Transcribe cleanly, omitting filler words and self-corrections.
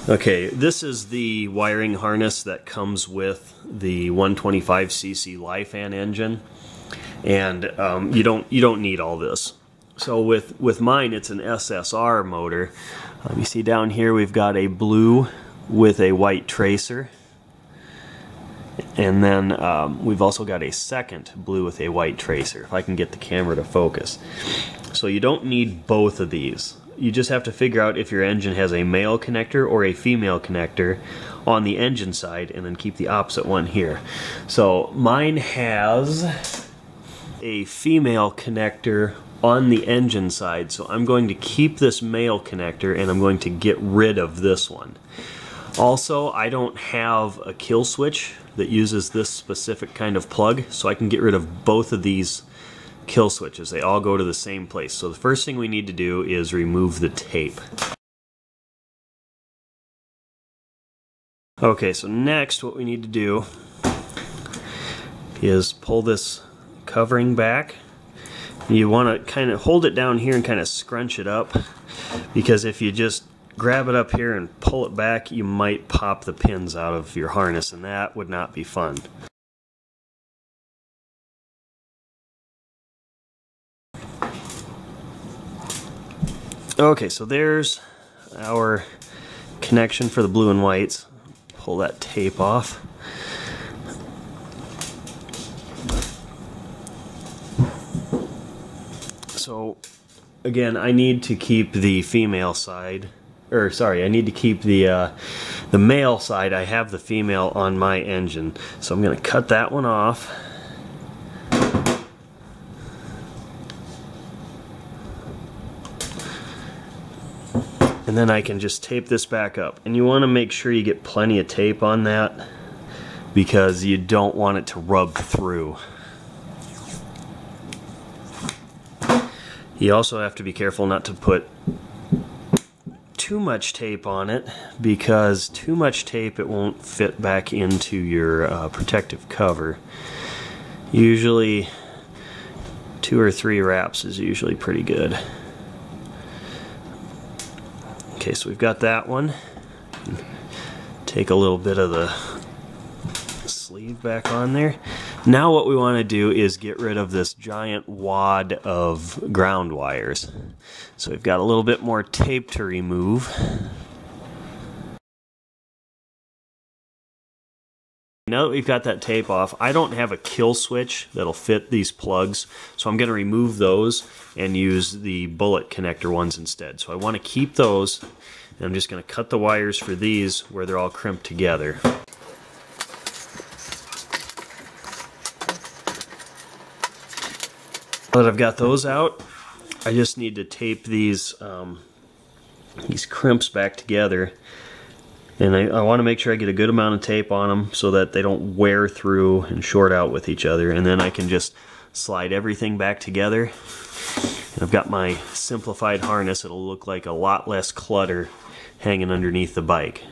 Okay, this is the wiring harness that comes with the 125cc Lifan engine, and you don't need all this. So with mine, it's an SSR motor. You see down here we've got a blue with a white tracer, and then we've also got a second blue with a white tracer, if I can get the camera to focus. So you don't need both of these. You just have to figure out if your engine has a male connector or a female connector on the engine side, and then keep the opposite one here. So mine has a female connector on the engine side, so I'm going to keep this male connector and I'm going to get rid of this one. Also, I don't have a kill switch that uses this specific kind of plug, so I can get rid of both of these kill switches. They all go to the same place. So the first thing we need to do is remove the tape. Okay, so next what we need to do is pull this covering back. You want to kind of hold it down here and kind of scrunch it up, because if you just grab it up here and pull it back, you might pop the pins out of your harness, and that would not be fun. Okay, so there's our connection for the blue and whites. Pull that tape off. So again, I need to keep the female side, or sorry, I need to keep the male side. I have the female on my engine, so I'm going to cut that one off. And then I can just tape this back up. And you want to make sure you get plenty of tape on that, because you don't want it to rub through. You also have to be careful not to put too much tape on it, because too much tape, it won't fit back into your protective cover. Usually 2 or 3 wraps is usually pretty good. Okay, so we've got that one. Take a little bit of the sleeve back on there. Now what we want to do is get rid of this giant wad of ground wires. So we've got a little bit more tape to remove. Now that we've got that tape off, I don't have a kill switch that'll fit these plugs, so I'm going to remove those and use the bullet connector ones instead. So I want to keep those, and I'm just going to cut the wires for these where they're all crimped together. Now that I've got those out, I just need to tape these crimps back together. And I want to make sure I get a good amount of tape on them so that they don't wear through and short out with each other. And then I can just slide everything back together. And I've got my simplified harness. It'll look like a lot less clutter hanging underneath the bike.